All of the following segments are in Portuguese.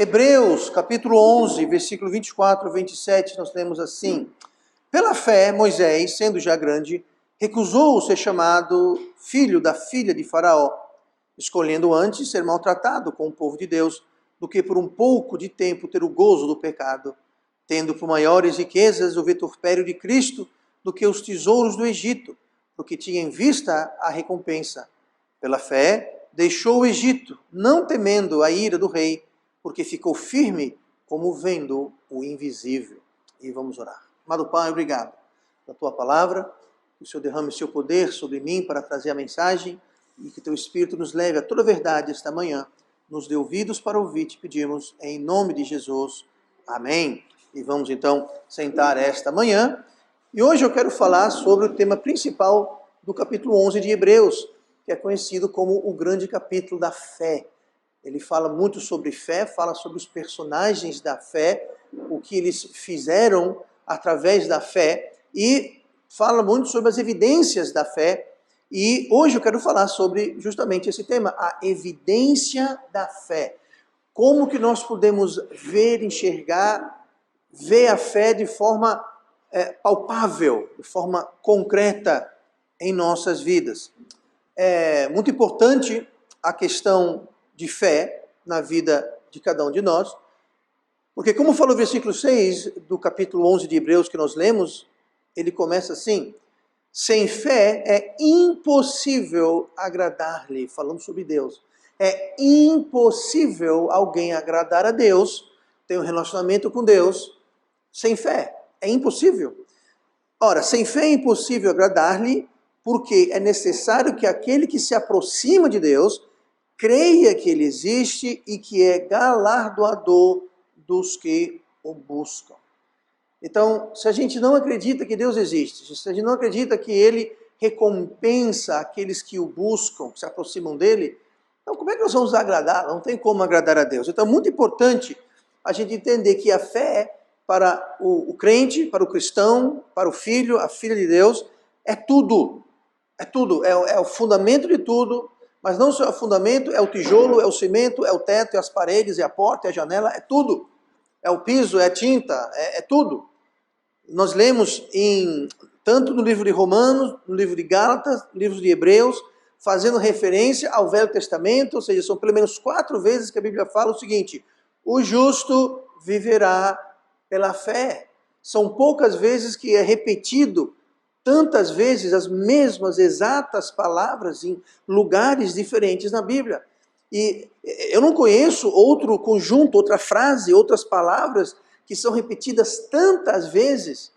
Hebreus, capítulo 11, versículo 24 a 27, nós lemos assim: Pela fé, Moisés, sendo já grande, recusou ser chamado filho da filha de Faraó, escolhendo antes ser maltratado com o povo de Deus, do que por um pouco de tempo ter o gozo do pecado, tendo por maiores riquezas o vitupério de Cristo do que os tesouros do Egito, porque tinha em vista a recompensa. Pela fé, deixou o Egito, não temendo a ira do rei, porque ficou firme como vendo o invisível. E vamos orar. Amado Pai, obrigado pela Tua palavra, que o Senhor derrame o Seu poder sobre mim para trazer a mensagem e que Teu Espírito nos leve a toda a verdade esta manhã. Nos dê ouvidos para ouvir, te pedimos, em nome de Jesus. Amém. E vamos então sentar esta manhã. E hoje eu quero falar sobre o tema principal do capítulo 11 de Hebreus, que é conhecido como o grande capítulo da fé. Ele fala muito sobre fé, fala sobre os personagens da fé, o que eles fizeram através da fé, e fala muito sobre as evidências da fé. E hoje eu quero falar sobre justamente esse tema, a evidência da fé. Como que nós podemos ver, enxergar, ver a fé de forma palpável, de forma concreta em nossas vidas. É muito importante a questão de fé na vida de cada um de nós, porque como falou o versículo 6 do capítulo 11 de Hebreus que nós lemos, ele começa assim: sem fé é impossível agradar-lhe, falando sobre Deus. É impossível alguém agradar a Deus, ter um relacionamento com Deus, sem fé. É impossível. Ora, sem fé é impossível agradar-lhe, porque é necessário que aquele que se aproxima de Deus creia que Ele existe e que é galardoador dos que o buscam. Então, se a gente não acredita que Deus existe, se a gente não acredita que Ele recompensa aqueles que o buscam, que se aproximam dEle, então como é que nós vamos agradar? Não tem como agradar a Deus. Então é muito importante a gente entender que a fé para o crente, para o cristão, para o filho, a filha de Deus, é tudo. É tudo, é o fundamento de tudo, mas não só é o fundamento, é o tijolo, é o cimento, é o teto, é as paredes, é a porta, é a janela, é tudo. É o piso, é a tinta, é tudo. Nós lemos tanto no livro de Romanos, no livro de Gálatas, no livro de Hebreus, fazendo referência ao Velho Testamento, ou seja, são pelo menos 4 vezes que a Bíblia fala o seguinte: o justo viverá pela fé. São poucas vezes que é repetido tantas vezes as mesmas exatas palavras em lugares diferentes na Bíblia. E eu não conheço outro conjunto, outra frase, outras palavras que são repetidas tantas vezes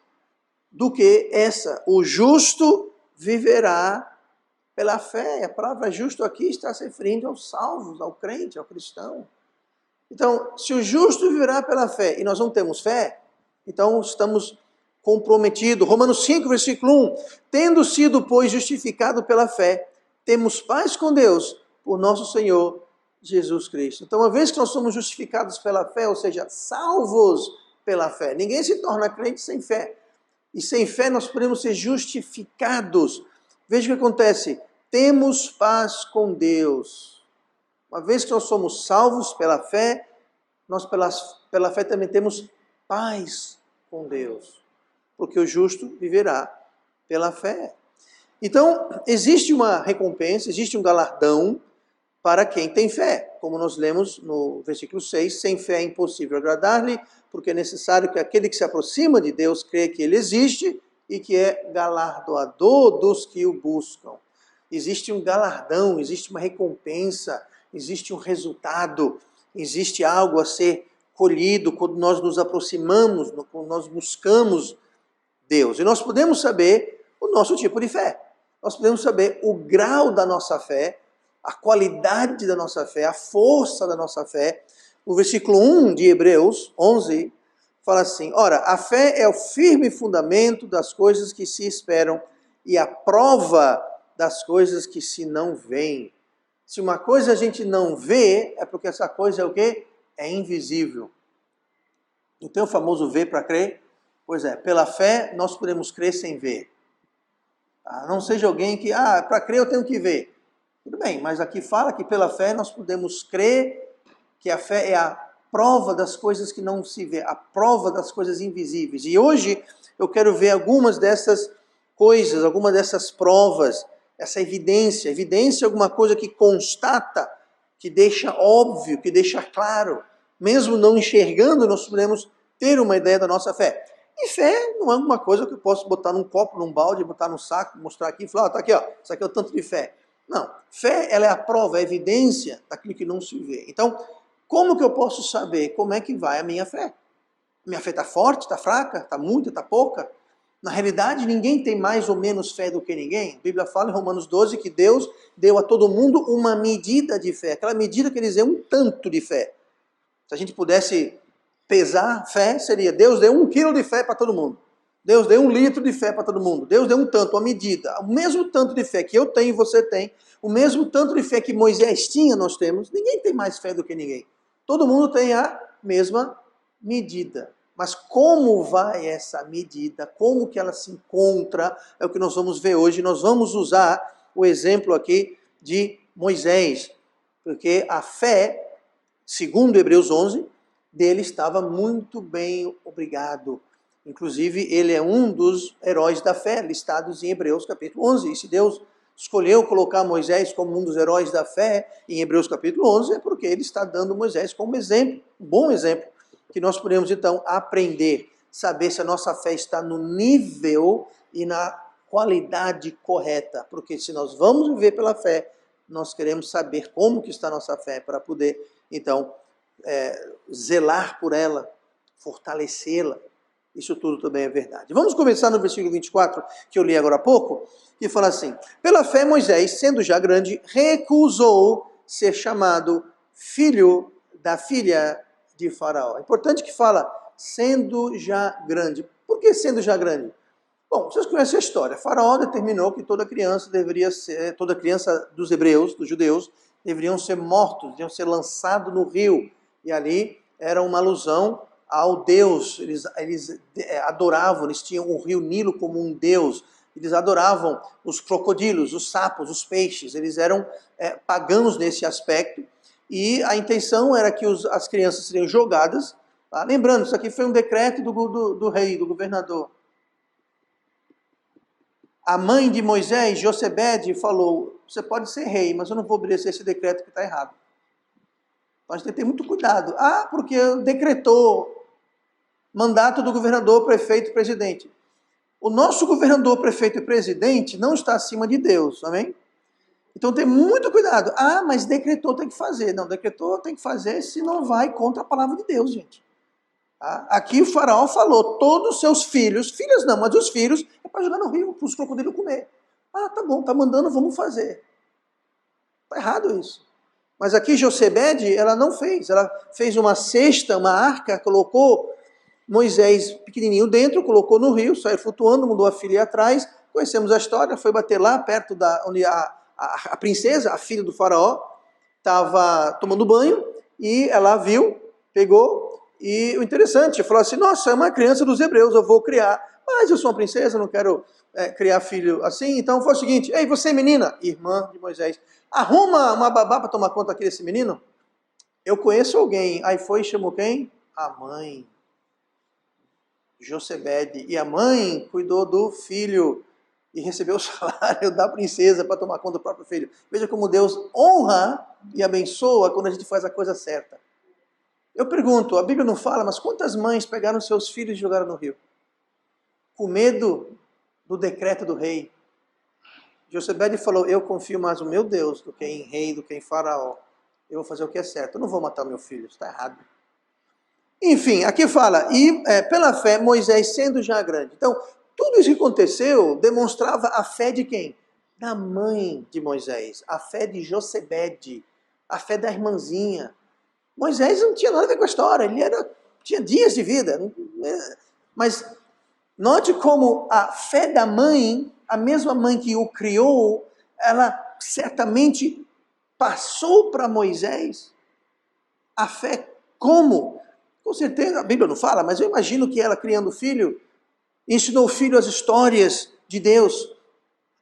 do que essa: o justo viverá pela fé. A palavra justo aqui está se referindo aos salvos, ao crente, ao cristão. Então, se o justo viverá pela fé e nós não temos fé, então estamos comprometidos. Romanos 5, versículo 1: tendo sido, pois, justificado pela fé, temos paz com Deus por nosso Senhor Jesus Cristo. Então, uma vez que nós somos justificados pela fé, ou seja, salvos pela fé, ninguém se torna crente sem fé. E sem fé nós podemos ser justificados. Veja o que acontece: temos paz com Deus. Uma vez que nós somos salvos pela fé, nós pela fé também temos paz com Deus, porque o justo viverá pela fé. Então, existe uma recompensa, existe um galardão para quem tem fé. Como nós lemos no versículo 6, sem fé é impossível agradar-lhe, porque é necessário que aquele que se aproxima de Deus creia que Ele existe e que é galardoador dos que o buscam. Existe um galardão, existe uma recompensa, existe um resultado, existe algo a ser colhido quando nós nos aproximamos, quando nós buscamos Deus. E nós podemos saber o nosso tipo de fé. Nós podemos saber o grau da nossa fé, a qualidade da nossa fé, a força da nossa fé. O versículo 1 de Hebreus 11 fala assim: ora, a fé é o firme fundamento das coisas que se esperam e a prova das coisas que se não veem. Se uma coisa a gente não vê, é porque essa coisa é o quê? É invisível. Não tem o famoso ver para crer? Pois é, pela fé nós podemos crer sem ver. Não seja alguém que, para crer eu tenho que ver. Tudo bem, mas aqui fala que pela fé nós podemos crer, que a fé é a prova das coisas que não se vê, a prova das coisas invisíveis. E hoje eu quero ver algumas dessas coisas, algumas dessas provas, essa evidência. Evidência é alguma coisa que constata, que deixa óbvio, que deixa claro. Mesmo não enxergando, nós podemos ter uma ideia da nossa fé. E fé não é uma coisa que eu posso botar num copo, num balde, botar num saco, mostrar aqui e falar, tá aqui, ó, isso aqui é o tanto de fé. Não, fé ela é a prova, a evidência daquilo que não se vê. Então, como que eu posso saber como é que vai a minha fé? Minha fé está forte, está fraca, está muita, está pouca? Na realidade, ninguém tem mais ou menos fé do que ninguém. A Bíblia fala em Romanos 12 que Deus deu a todo mundo uma medida de fé. Aquela medida quer dizer um tanto de fé. Se a gente pudesse pesar fé, seria Deus deu 1 quilo de fé para todo mundo. Deus deu 1 litro de fé para todo mundo. Deus deu um tanto, uma medida. O mesmo tanto de fé que eu tenho e você tem, o mesmo tanto de fé que Moisés tinha, nós temos. Ninguém tem mais fé do que ninguém. Todo mundo tem a mesma medida. Mas como vai essa medida? Como que ela se encontra? É o que nós vamos ver hoje. Nós vamos usar o exemplo aqui de Moisés. Porque a fé, segundo Hebreus 11, dele estava muito bem, obrigado. Inclusive, ele é um dos heróis da fé, listados em Hebreus capítulo 11. E se Deus escolheu colocar Moisés como um dos heróis da fé em Hebreus capítulo 11, é porque ele está dando Moisés como exemplo, um bom exemplo, que nós podemos então aprender, saber se a nossa fé está no nível e na qualidade correta. Porque se nós vamos viver pela fé, nós queremos saber como que está a nossa fé para poder, então, zelar por ela, fortalecê-la. Isso tudo também é verdade. Vamos começar no versículo 24, que eu li agora há pouco, que fala assim: pela fé Moisés, sendo já grande, recusou ser chamado filho da filha de Faraó. É importante que fala sendo já grande. Por que sendo já grande? Bom, vocês conhecem a história. Faraó determinou que toda criança dos hebreus, dos judeus, deveriam ser mortos, deveriam ser lançados no rio. E ali era uma alusão ao Deus. Eles adoravam, eles tinham o rio Nilo como um Deus. Eles adoravam os crocodilos, os sapos, os peixes. Eles eram pagãos nesse aspecto. E a intenção era que as crianças seriam jogadas. Tá? Lembrando, isso aqui foi um decreto do rei, do governador. A mãe de Moisés, Josebede, falou: você pode ser rei, mas eu não vou obedecer esse decreto que está errado. Então a gente tem que ter muito cuidado. Porque decretou mandato do governador, prefeito e presidente. O nosso governador, prefeito e presidente não está acima de Deus, amém? Então tem muito cuidado. Mas decretou, tem que fazer. Não, decretou, tem que fazer, se não vai contra a palavra de Deus, gente. Aqui o faraó falou, todos os seus filhos, filhas não, mas os filhos, é para jogar no rio, para os crocodilos comer. Tá bom, tá mandando, vamos fazer. Está errado isso. Mas aqui Josebede, ela não fez. Ela fez uma cesta, uma arca, colocou Moisés pequenininho dentro, colocou no rio, saiu flutuando, mandou a filha atrás. Conhecemos a história, foi bater lá perto onde a princesa, a filha do faraó, estava tomando banho e ela viu, pegou. E o interessante, falou assim, nossa, é uma criança dos hebreus, eu vou criar. Mas eu sou uma princesa, não quero criar filho assim. Então foi o seguinte, ei, você menina, irmã de Moisés, arruma uma babá para tomar conta aqui desse menino. Eu conheço alguém. Aí foi e chamou quem? A mãe. Josebede. E a mãe cuidou do filho e recebeu o salário da princesa para tomar conta do próprio filho. Veja como Deus honra e abençoa quando a gente faz a coisa certa. Eu pergunto, a Bíblia não fala, mas quantas mães pegaram seus filhos e jogaram no rio? Com medo do decreto do rei. Josebede falou, eu confio mais no meu Deus do que em rei, do que em faraó. Eu vou fazer o que é certo, eu não vou matar meu filho, está errado. Enfim, aqui fala, pela fé Moisés sendo já grande. Então, tudo isso que aconteceu demonstrava a fé de quem? Da mãe de Moisés, a fé de Josebede, a fé da irmãzinha. Moisés não tinha nada a ver com a história, tinha dias de vida. Mas note como a fé da mãe, a mesma mãe que o criou, ela certamente passou para Moisés a fé como? Com certeza, a Bíblia não fala, mas eu imagino que ela criando o filho, ensinou o filho as histórias de Deus,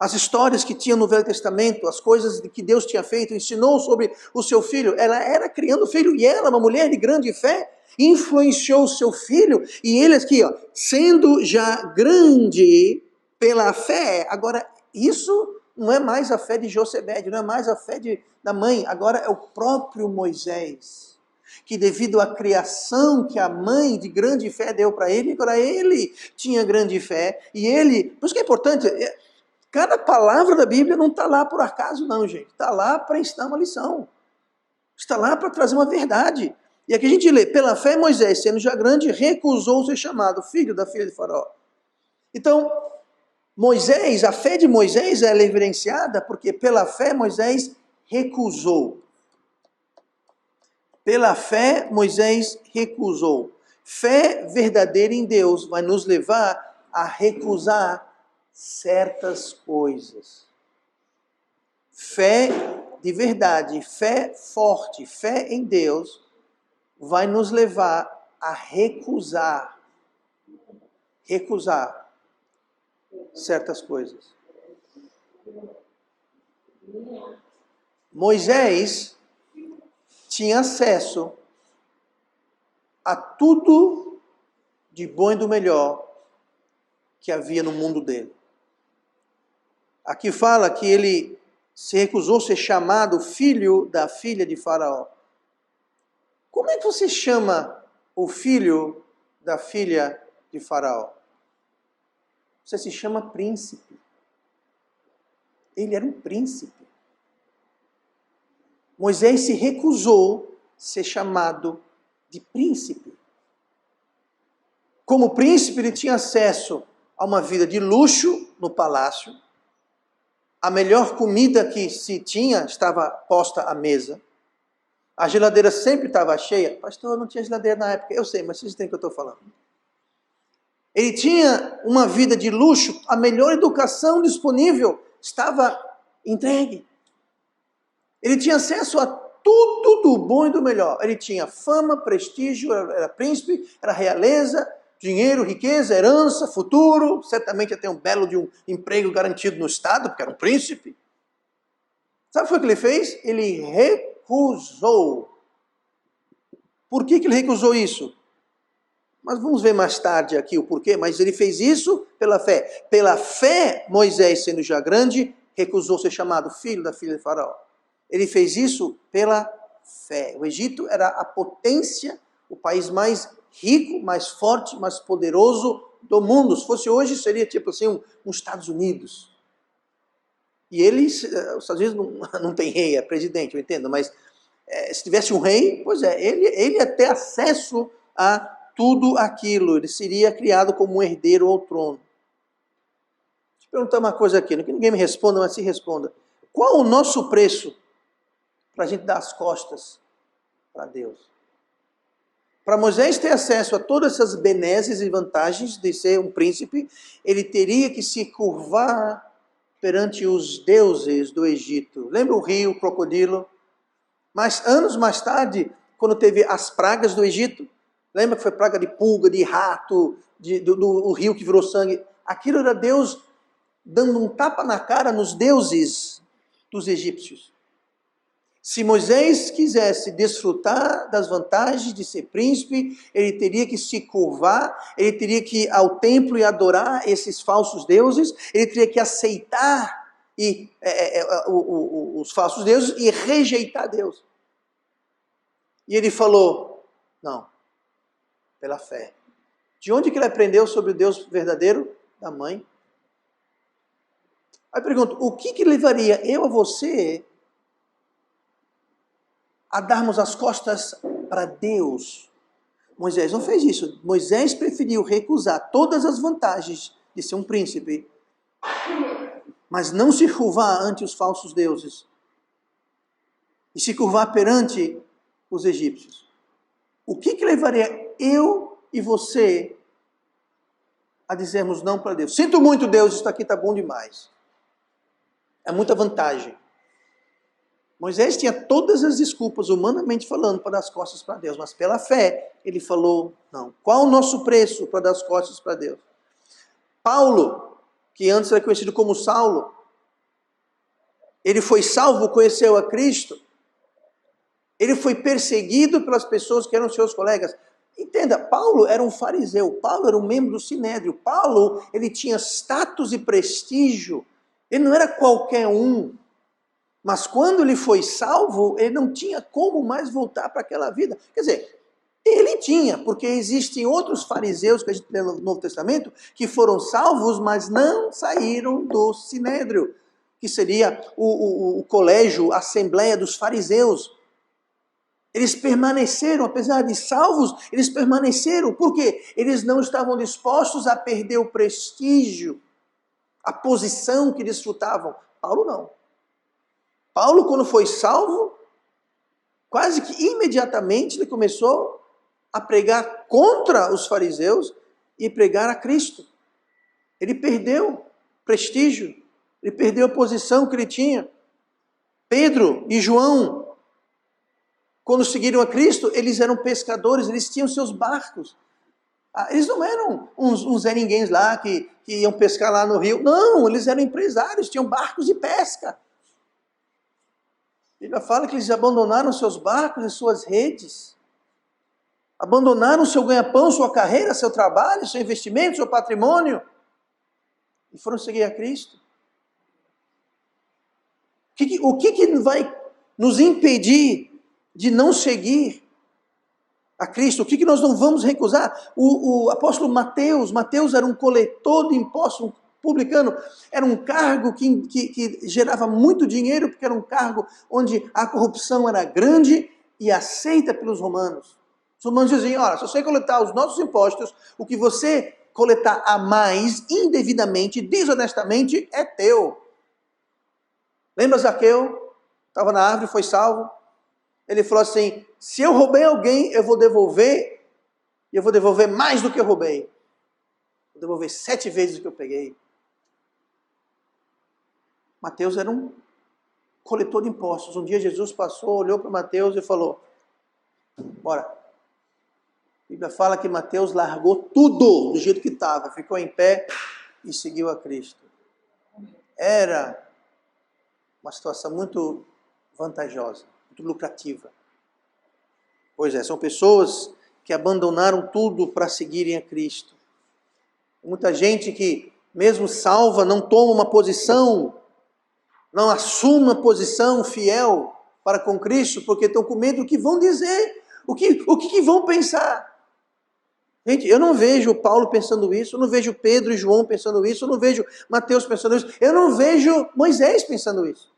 As histórias que tinha no Velho Testamento, as coisas que Deus tinha feito, ensinou sobre o seu filho. Ela era criando o filho e ela, uma mulher de grande fé, influenciou o seu filho. E ele aqui, ó, sendo já grande pela fé. Agora, isso não é mais a fé de Josebede, não é mais a fé da mãe. Agora é o próprio Moisés, que devido à criação que a mãe de grande fé deu para ele, agora ele tinha grande fé. E ele, por isso que é importante... Cada palavra da Bíblia não está lá por acaso, não, gente. Está lá para ensinar uma lição. Está lá para trazer uma verdade. E aqui a gente lê, pela fé Moisés, sendo já grande, recusou ser chamado filho da filha de Faraó. Então, Moisés, a fé de Moisés é evidenciada porque pela fé Moisés recusou. Pela fé Moisés recusou. Fé verdadeira em Deus vai nos levar a recusar certas coisas. Fé de verdade, fé forte, fé em Deus, vai nos levar a recusar certas coisas. Moisés tinha acesso a tudo de bom e do melhor que havia no mundo dele. Aqui fala que ele se recusou a ser chamado filho da filha de Faraó. Como é que você chama o filho da filha de Faraó? Você se chama príncipe. Ele era um príncipe. Moisés se recusou a ser chamado de príncipe. Como príncipe, ele tinha acesso a uma vida de luxo no palácio. A melhor comida que se tinha estava posta à mesa. A geladeira sempre estava cheia. Pastor, não tinha geladeira na época. Eu sei, mas vocês entendem o que eu estou falando. Ele tinha uma vida de luxo. A melhor educação disponível estava entregue. Ele tinha acesso a tudo do bom e do melhor. Ele tinha fama, prestígio, era príncipe, era realeza, dinheiro, riqueza, herança, futuro, certamente até um belo de um emprego garantido no Estado, porque era um príncipe. Sabe o que foi que ele fez? Ele recusou. Por que ele recusou isso? Mas vamos ver mais tarde aqui o porquê, mas ele fez isso pela fé. Pela fé, Moisés, sendo já grande, recusou ser chamado filho da filha de Faraó. Ele fez isso pela fé. O Egito era a potência, o país mais rico, mais forte, mais poderoso do mundo. Se fosse hoje, seria tipo assim, um Estados Unidos. E ele, os Estados Unidos não tem rei, é presidente, eu entendo, mas se tivesse um rei, pois é, ele ia ter acesso a tudo aquilo, ele seria criado como um herdeiro ao trono. Deixa eu perguntar uma coisa aqui, não que ninguém me responda, mas se responda. Qual o nosso preço para a gente dar as costas para Deus? Para Moisés ter acesso a todas essas benesses e vantagens de ser um príncipe, ele teria que se curvar perante os deuses do Egito. Lembra o rio, o crocodilo? Mas anos mais tarde, quando teve as pragas do Egito, lembra que foi praga de pulga, de rato, do rio que virou sangue? Aquilo era Deus dando um tapa na cara nos deuses dos egípcios. Se Moisés quisesse desfrutar das vantagens de ser príncipe, ele teria que se curvar, ele teria que ir ao templo e adorar esses falsos deuses, ele teria que aceitar os falsos deuses e rejeitar Deus. E ele falou, não, pela fé. De onde que ele aprendeu sobre o Deus verdadeiro? Da mãe. Aí eu pergunto, o que levaria eu a você a darmos as costas para Deus? Moisés não fez isso. Moisés preferiu recusar todas as vantagens de ser um príncipe, mas não se curvar ante os falsos deuses e se curvar perante os egípcios. O que levaria eu e você a dizermos não para Deus? Sinto muito, Deus, isso aqui está bom demais. É muita vantagem. Moisés tinha todas as desculpas, humanamente falando, para dar as costas para Deus, mas pela fé, ele falou, não. Qual o nosso preço para dar as costas para Deus? Paulo, que antes era conhecido como Saulo, Ele foi salvo, conheceu a Cristo. Ele foi perseguido pelas pessoas que eram seus colegas. Entenda, Paulo era um fariseu, Paulo era um membro do Sinédrio, Paulo, ele tinha status e prestígio, ele não era qualquer um. Mas quando ele foi salvo, ele não tinha como mais voltar para aquela vida. Quer dizer, ele tinha, porque existem outros fariseus que a gente lê no Novo Testamento, que foram salvos, mas não saíram do Sinédrio, que seria o colégio, a assembleia dos fariseus. Eles permaneceram, apesar de salvos, eles permaneceram. Por quê? Eles não estavam dispostos a perder o prestígio, a posição que desfrutavam. Paulo não. Paulo, quando foi salvo, quase que imediatamente ele começou a pregar contra os fariseus e pregar a Cristo. Ele perdeu prestígio, ele perdeu a posição que ele tinha. Pedro e João, quando seguiram a Cristo, eles eram pescadores, eles tinham seus barcos. Eles não eram uns Zé Ninguéms lá que iam pescar lá no rio. Não, eles eram empresários, tinham barcos de pesca. A Bíblia fala que eles abandonaram seus barcos e suas redes. Abandonaram seu ganha-pão, sua carreira, seu trabalho, seu investimento, seu patrimônio. E foram seguir a Cristo. O que vai nos impedir de não seguir a Cristo? O que nós não vamos recusar? O apóstolo Mateus era um coletor de impostos, um publicano, era um cargo que gerava muito dinheiro, porque era um cargo onde a corrupção era grande e aceita pelos romanos. Os romanos diziam, olha, se você coletar os nossos impostos, o que você coletar a mais, indevidamente, desonestamente, é teu. Lembra Zaqueu? Estava na árvore, foi salvo. Ele falou assim, se eu roubei alguém, eu vou devolver, e eu vou devolver mais do que eu roubei. Vou devolver 7 vezes o que eu peguei. Mateus era um coletor de impostos. Um dia Jesus passou, olhou para Mateus e falou, bora. A Bíblia fala que Mateus largou tudo do jeito que estava, ficou em pé e seguiu a Cristo. Era uma situação muito vantajosa, muito lucrativa. Pois é, são pessoas que abandonaram tudo para seguirem a Cristo. Muita gente que, mesmo salva, não toma uma posição, não assume uma posição fiel para com Cristo, porque estão com medo do que vão dizer, o que vão pensar. Gente, eu não vejo Paulo pensando isso, eu não vejo Pedro e João pensando isso, eu não vejo Mateus pensando isso, eu não vejo Moisés pensando isso.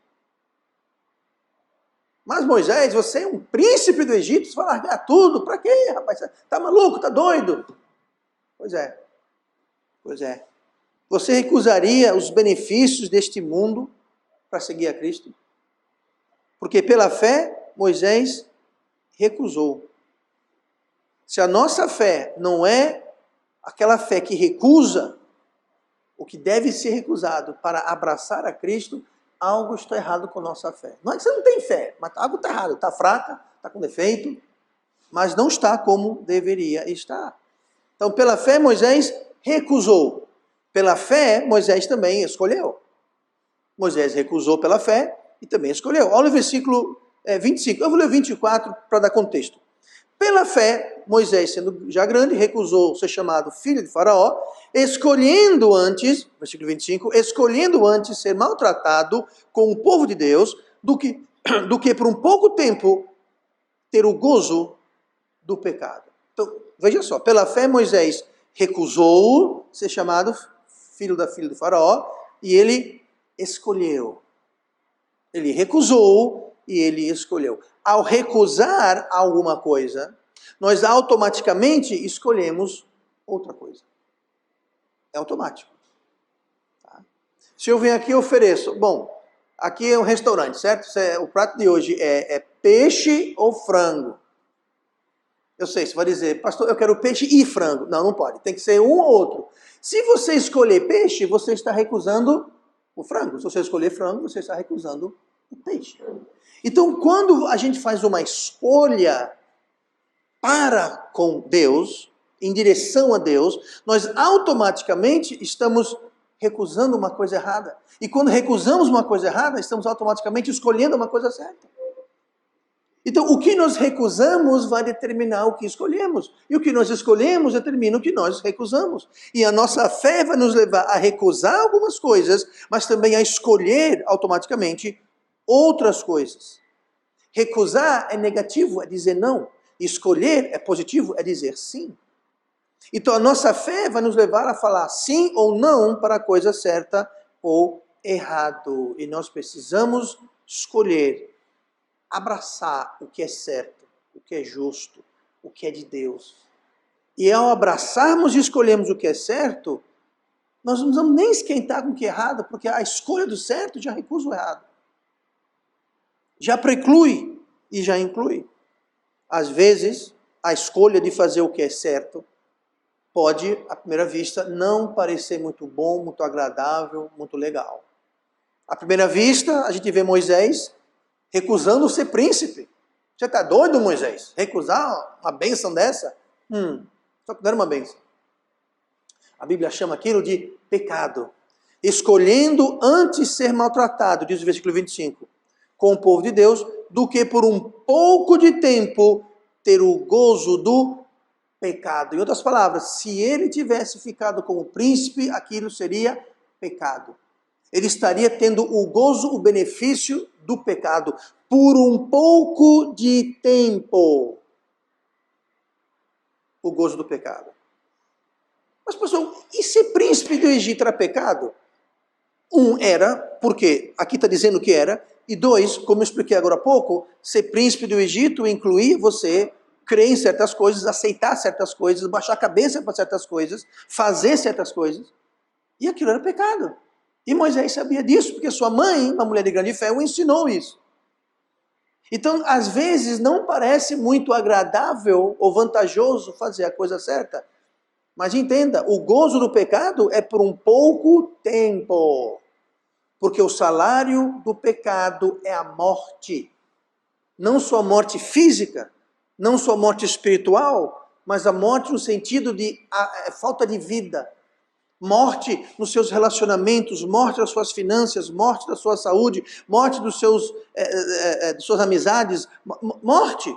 Mas Moisés, você é um príncipe do Egito, você vai largar tudo, para quê, rapaz? Está maluco, está doido? Pois é. Você recusaria os benefícios deste mundo para seguir a Cristo? Porque pela fé, Moisés recusou. Se a nossa fé não é aquela fé que recusa o que deve ser recusado para abraçar a Cristo, algo está errado com a nossa fé. Não é que você não tem fé, mas algo está errado. Está fraca, está com defeito, mas não está como deveria estar. Então, pela fé, Moisés recusou. Pela fé, Moisés também escolheu. Moisés recusou pela fé e também escolheu. Olha o versículo 25. Eu vou ler o 24 para dar contexto. Pela fé, Moisés, sendo já grande, recusou ser chamado filho de Faraó, escolhendo antes, versículo 25, escolhendo antes ser maltratado com o povo de Deus, do que por um pouco tempo ter o gozo do pecado. Então, veja só, pela fé Moisés recusou ser chamado filho de Faraó, e ele escolheu. Ele recusou e ele escolheu. Ao recusar alguma coisa, nós automaticamente escolhemos outra coisa. É automático. Tá? Se eu venho aqui e ofereço, bom, aqui é um restaurante, certo? O prato de hoje é peixe ou frango? Eu sei, você vai dizer, pastor, eu quero peixe e frango. Não, não pode, tem que ser um ou outro. Se você escolher peixe, você está recusando o frango. Se você escolher frango, você está recusando o peixe. Então, quando a gente faz uma escolha para com Deus, em direção a Deus, nós automaticamente estamos recusando uma coisa errada. E quando recusamos uma coisa errada, estamos automaticamente escolhendo uma coisa certa. Então, o que nós recusamos vai determinar o que escolhemos. E o que nós escolhemos determina o que nós recusamos. E a nossa fé vai nos levar a recusar algumas coisas, mas também a escolher automaticamente outras coisas. Recusar é negativo, é dizer não. Escolher é positivo, é dizer sim. Então, a nossa fé vai nos levar a falar sim ou não para a coisa certa ou errado. E nós precisamos escolher, abraçar o que é certo, o que é justo, o que é de Deus. E ao abraçarmos e escolhermos o que é certo, nós não vamos nem esquentar com o que é errado, porque a escolha do certo já recusa o errado. Já preclui e já inclui. Às vezes, a escolha de fazer o que é certo pode, à primeira vista, não parecer muito bom, muito agradável, muito legal. À primeira vista, a gente vê Moisés recusando ser príncipe. Você está doido, Moisés? Recusar uma bênção dessa? Só que não era uma bênção. A Bíblia chama aquilo de pecado. Escolhendo antes ser maltratado, diz o versículo 25, com o povo de Deus, do que por um pouco de tempo ter o gozo do pecado. Em outras palavras, se ele tivesse ficado como príncipe, aquilo seria pecado. Ele estaria tendo o gozo, o benefício do pecado, por um pouco de tempo. O gozo do pecado. Mas, pessoal, e ser príncipe do Egito era pecado? Era, porque aqui está dizendo que era, e dois, como eu expliquei agora há pouco, ser príncipe do Egito inclui você crer em certas coisas, aceitar certas coisas, baixar a cabeça para certas coisas, fazer certas coisas, e aquilo era pecado. E Moisés sabia disso, porque sua mãe, uma mulher de grande fé, o ensinou isso. Então, às vezes, não parece muito agradável ou vantajoso fazer a coisa certa. Mas entenda, o gozo do pecado é por um pouco tempo. Porque o salário do pecado é a morte. Não só a morte física, não só a morte espiritual, mas a morte no sentido de falta de vida. Morte nos seus relacionamentos, morte das suas finanças, morte da sua saúde, morte de suas amizades, morte.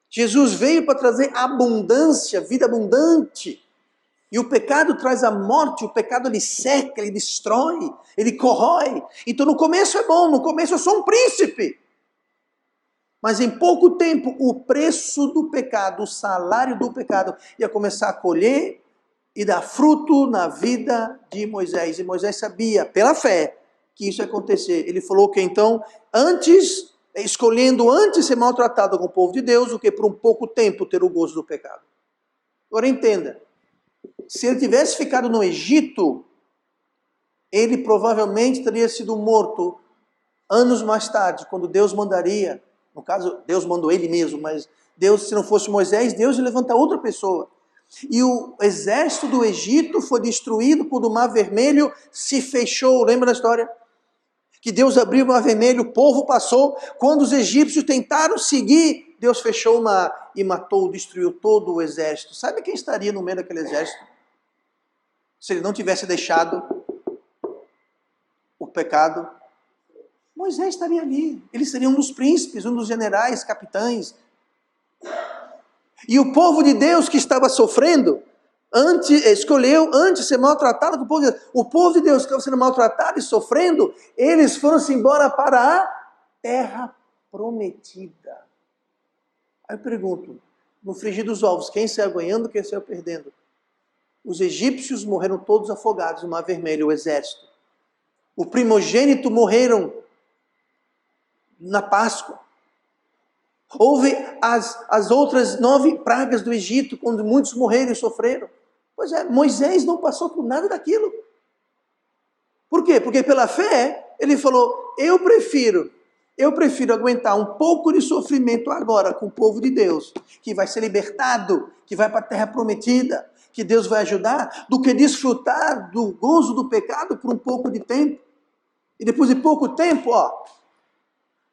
Jesus veio para trazer abundância, vida abundante. E o pecado traz a morte, o pecado ele seca, ele destrói, ele corrói. Então no começo é bom, no começo eu sou um príncipe. Mas em pouco tempo o preço do pecado, o salário do pecado ia começar a colher e dar fruto na vida de Moisés. E Moisés sabia, pela fé, que isso ia acontecer. Ele falou que então, escolhendo antes ser maltratado com o povo de Deus, do que por um pouco tempo ter o gozo do pecado. Agora entenda, se ele tivesse ficado no Egito, ele provavelmente teria sido morto anos mais tarde, quando Deus mandaria, no caso, Deus mandou ele mesmo, mas Deus, se não fosse Moisés, Deus ia levantar outra pessoa. E o exército do Egito foi destruído quando o Mar Vermelho se fechou. Lembra da história? Que Deus abriu o Mar Vermelho, o povo passou. Quando os egípcios tentaram seguir, Deus fechou o mar e matou, destruiu todo o exército. Sabe quem estaria no meio daquele exército? Se ele não tivesse deixado o pecado, Moisés estaria ali. Ele seria um dos príncipes, um dos generais, capitães. E o povo de Deus que estava sofrendo, escolheu antes ser maltratado com o povo de Deus. O povo de Deus que estava sendo maltratado e sofrendo, eles foram-se embora para a terra prometida. Aí eu pergunto, no frigir dos ovos, quem saiu ganhando, quem saiu perdendo? Os egípcios morreram todos afogados no Mar Vermelho, o exército. O primogênito morreram na Páscoa. Houve as outras 9 pragas do Egito, quando muitos morreram e sofreram. Pois é, Moisés não passou por nada daquilo. Por quê? Porque pela fé, ele falou, eu prefiro aguentar um pouco de sofrimento agora com o povo de Deus, que vai ser libertado, que vai para a terra prometida, que Deus vai ajudar, do que desfrutar do gozo do pecado por um pouco de tempo. E depois de pouco tempo,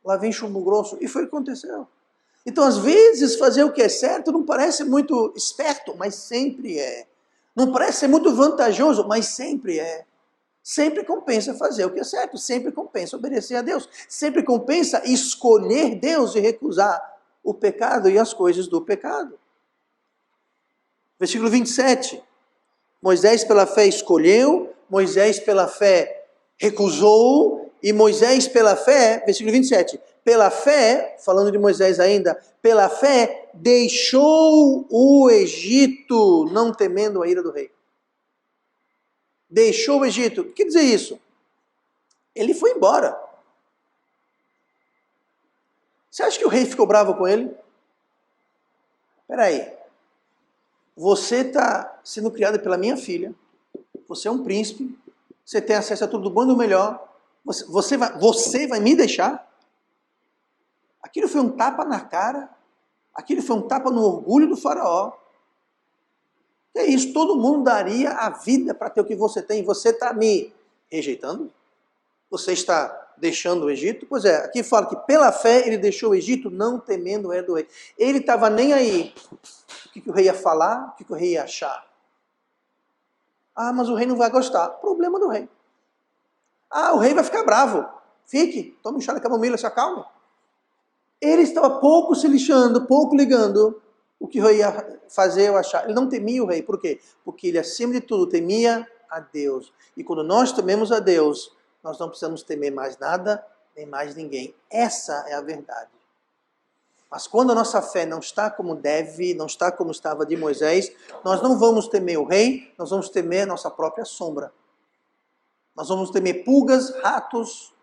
lá vem chumbo grosso. E foi o que aconteceu. Então, às vezes, fazer o que é certo não parece muito esperto, mas sempre é. Não parece ser muito vantajoso, mas sempre é. Sempre compensa fazer o que é certo, sempre compensa obedecer a Deus, sempre compensa escolher Deus e recusar o pecado e as coisas do pecado. Versículo 27. Moisés pela fé escolheu, Moisés pela fé recusou, e Moisés pela fé, versículo 27, pela fé, falando de Moisés ainda, pela fé deixou o Egito, não temendo a ira do rei. Deixou o Egito. O que quer dizer isso? Ele foi embora. Você acha que o rei ficou bravo com ele? Espera aí. Você está sendo criado pela minha filha. Você é um príncipe. Você tem acesso a tudo do bom e do melhor. Você vai me deixar? Aquilo foi um tapa na cara. Aquilo foi um tapa no orgulho do faraó. É isso, todo mundo daria a vida para ter o que você tem. Você está me rejeitando? Você está deixando o Egito? Pois é, aqui fala que pela fé ele deixou o Egito não temendo a ira do rei. Ele estava nem aí. O que o rei ia falar? O que o rei ia achar? Ah, mas o rei não vai gostar. Problema do rei. Ah, o rei vai ficar bravo. Fique, tome um chá de camomila, se acalme. Ele estava pouco se lixando, pouco ligando o que o rei ia fazer ou achar. Ele não temia o rei. Por quê? Porque ele, acima de tudo, temia a Deus. E quando nós tememos a Deus, nós não precisamos temer mais nada, nem mais ninguém. Essa é a verdade. Mas quando a nossa fé não está como deve, não está como estava de Moisés, nós não vamos temer o rei, nós vamos temer a nossa própria sombra. Nós vamos temer pulgas, ratos,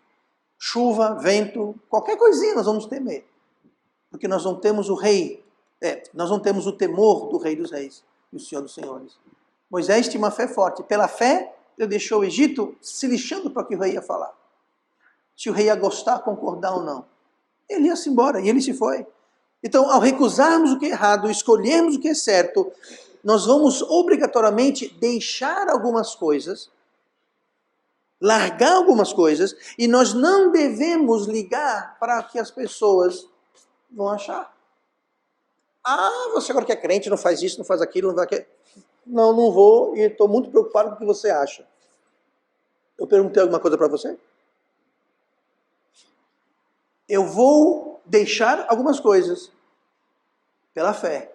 chuva, vento, qualquer coisinha nós vamos temer. Porque nós não temos o rei, nós não temos o temor do rei dos reis e o senhor dos senhores. Moisés tinha uma fé forte. Pela fé, ele deixou o Egito se lixando para o que o rei ia falar. Se o rei ia gostar, concordar ou não. Ele ia-se embora e ele se foi. Então, ao recusarmos o que é errado, escolhermos o que é certo, nós vamos obrigatoriamente deixar algumas coisas, largar algumas coisas, e nós não devemos ligar para que as pessoas vão achar. Ah, você agora que é crente, não faz isso, não faz aquilo, não vai aquilo. Não, não vou, e estou muito preocupado com o que você acha. Eu perguntei alguma coisa para você? Eu vou deixar algumas coisas pela fé.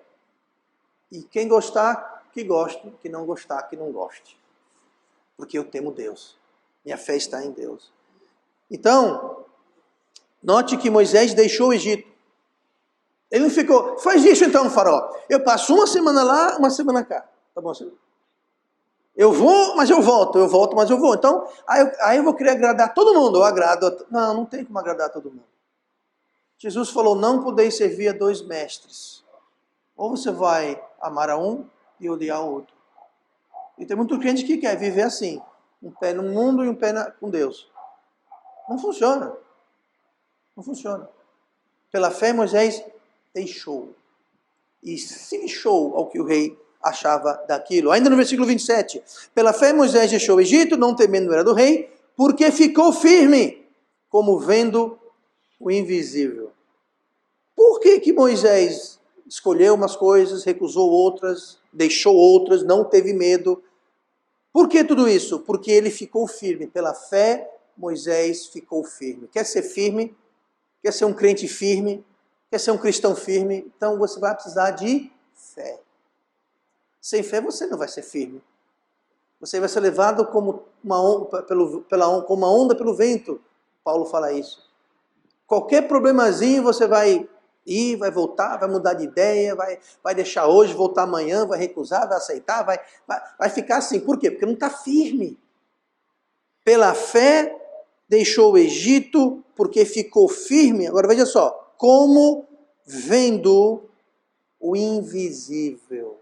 E quem gostar, que goste. Quem não gostar, que não goste. Porque eu temo Deus. Minha fé está em Deus. Então, note que Moisés deixou o Egito. Ele não ficou, faz isso então, faraó. Eu passo uma semana lá, uma semana cá. Tá bom, senhor? Eu vou, mas eu volto. Eu volto, mas eu vou. Então, aí eu vou querer agradar todo mundo. Eu agrado. Não, não tem como agradar todo mundo. Jesus falou, não podeis servir a dois mestres. Ou você vai amar a um e odiar o outro. E tem muito crente que quer viver assim. Um pé no mundo e um pé com Deus. Não funciona. Não funciona. Pela fé, Moisés deixou. E se lixou ao que o rei achava daquilo. Ainda no versículo 27. Pela fé, Moisés deixou o Egito, não temendo a ira do rei, porque ficou firme, como vendo o invisível. Por que Moisés escolheu umas coisas, recusou outras, deixou outras, não teve medo? Por que tudo isso? Porque ele ficou firme. Pela fé, Moisés ficou firme. Quer ser firme? Quer ser um crente firme? Quer ser um cristão firme? Então você vai precisar de fé. Sem fé você não vai ser firme. Você vai ser levado como uma onda pelo vento. Paulo fala isso. Qualquer problemazinho você vai ir, vai voltar, vai mudar de ideia, vai deixar hoje, voltar amanhã, vai recusar, vai aceitar, vai ficar assim. Por quê? Porque não está firme. Pela fé deixou o Egito, porque ficou firme. Agora veja só, como vendo o invisível.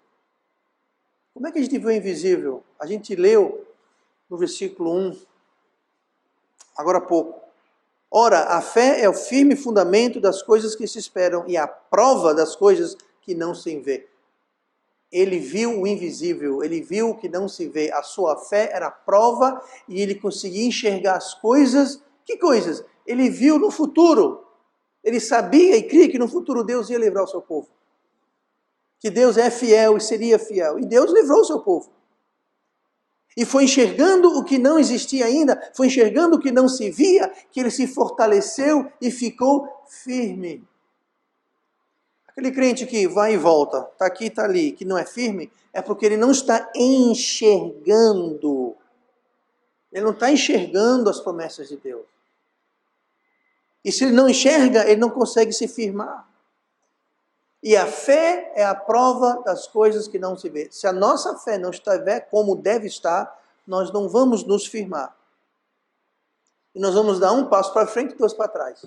Como é que a gente vê o invisível? A gente leu no versículo 1, agora há pouco. Ora, a fé é o firme fundamento das coisas que se esperam e a prova das coisas que não se vê. Ele viu o invisível, ele viu o que não se vê. A sua fé era a prova e ele conseguia enxergar as coisas. Que coisas? Ele viu no futuro. Ele sabia e cria que no futuro Deus ia livrar o seu povo. Que Deus é fiel e seria fiel. E Deus livrou o seu povo. E foi enxergando o que não existia ainda, foi enxergando o que não se via, que ele se fortaleceu e ficou firme. Aquele crente que vai e volta, está aqui, está ali, que não é firme, é porque ele não está enxergando. Ele não está enxergando as promessas de Deus. E se ele não enxerga, ele não consegue se firmar. E a fé é a prova das coisas que não se vê. Se a nossa fé não estiver como deve estar, nós não vamos nos firmar. E nós vamos dar um passo para frente e dois para trás.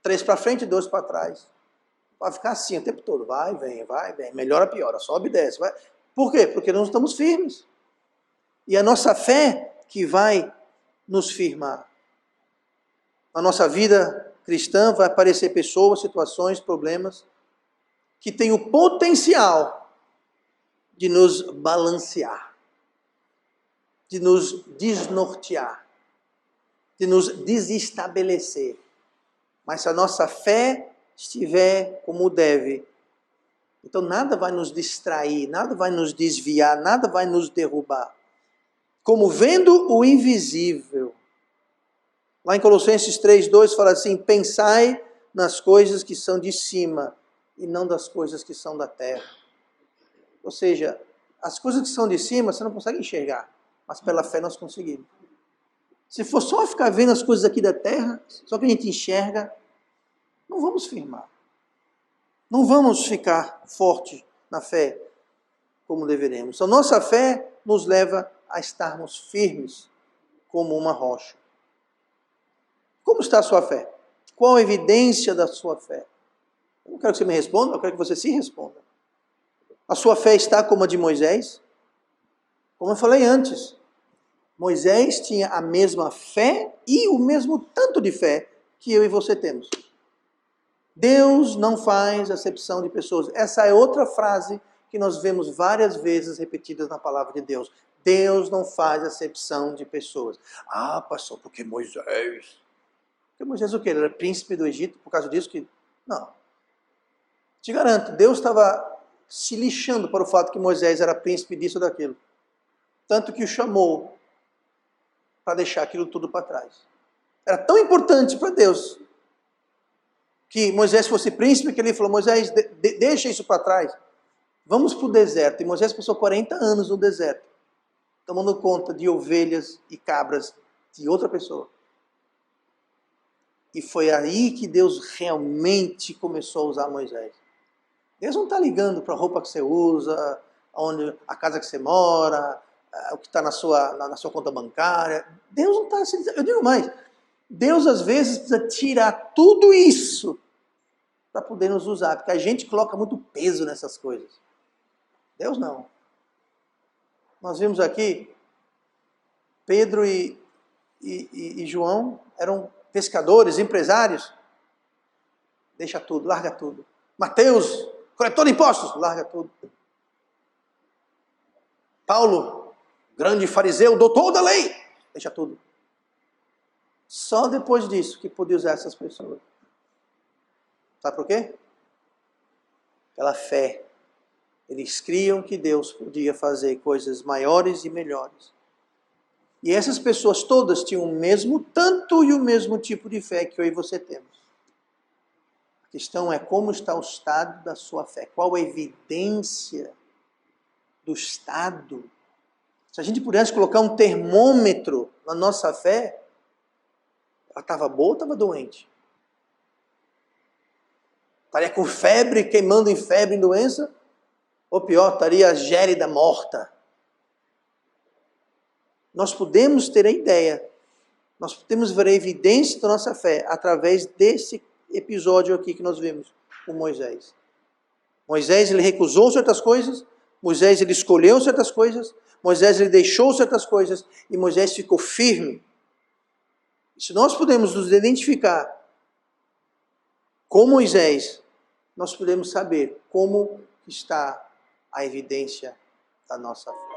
3 para frente e 2 para trás. Vai ficar assim o tempo todo. Vai, vem, melhora, piora, sobe e desce. Vai. Por quê? Porque não estamos firmes. E a nossa fé que vai nos firmar. Na nossa vida cristã vai aparecer pessoas, situações, problemas que têm o potencial de nos balancear, de nos desnortear, de nos desestabelecer. Mas se a nossa fé estiver como deve, então nada vai nos distrair, nada vai nos desviar, nada vai nos derrubar. Como vendo o invisível. Lá em Colossenses 3:2 fala assim: pensai nas coisas que são de cima e não das coisas que são da terra. Ou seja, as coisas que são de cima você não consegue enxergar, mas pela fé nós conseguimos. Se for só ficar vendo as coisas aqui da terra, só que a gente enxerga, não vamos firmar. Não vamos ficar fortes na fé como deveremos. A nossa fé nos leva a estarmos firmes como uma rocha. Como está a sua fé? Qual a evidência da sua fé? Eu não quero que você me responda, eu quero que você se responda. A sua fé está como a de Moisés? Como eu falei antes, Moisés tinha a mesma fé e o mesmo tanto de fé que eu e você temos. Deus não faz acepção de pessoas. Essa é outra frase que nós vemos várias vezes repetidas na palavra de Deus. Deus não faz acepção de pessoas. Ah, pastor, porque Moisés... Porque Moisés o quê? Ele era príncipe do Egito por causa disso que... Não. Te garanto, Deus estava se lixando para o fato que Moisés era príncipe disso ou daquilo. Tanto que o chamou para deixar aquilo tudo para trás. Era tão importante para Deus que Moisés fosse príncipe que ele falou: Moisés, deixa isso para trás. Vamos para o deserto. E Moisés passou 40 anos no deserto, tomando conta de ovelhas e cabras de outra pessoa. E foi aí que Deus realmente começou a usar Moisés. Deus não está ligando para a roupa que você usa, a casa que você mora, o que está na sua conta bancária. Deus não está... Eu digo mais, Deus às vezes precisa tirar tudo isso para poder nos usar, porque a gente coloca muito peso nessas coisas. Deus não. Nós vimos aqui, Pedro e João eram pescadores, empresários. Deixa tudo, larga tudo. Mateus, coletor de impostos, larga tudo. Paulo, grande fariseu, doutor da lei, deixa tudo. Só depois disso que podia usar essas pessoas. Sabe por quê? Pela fé. Eles criam que Deus podia fazer coisas maiores e melhores. E essas pessoas todas tinham o mesmo tanto e o mesmo tipo de fé que eu e você temos. A questão é como está o estado da sua fé. Qual a evidência do estado? Se a gente pudesse colocar um termômetro na nossa fé, ela estava boa ou estava doente? Estaria com febre, queimando em febre, em doença? Ou pior, estaria gélida, morta? Nós podemos ter a ideia, nós podemos ver a evidência da nossa fé através desse episódio aqui que nós vimos com Moisés. Moisés, ele recusou certas coisas, Moisés, ele escolheu certas coisas, Moisés, ele deixou certas coisas, e Moisés ficou firme. Se nós podemos nos identificar com Moisés, nós podemos saber como está a evidência da nossa fé.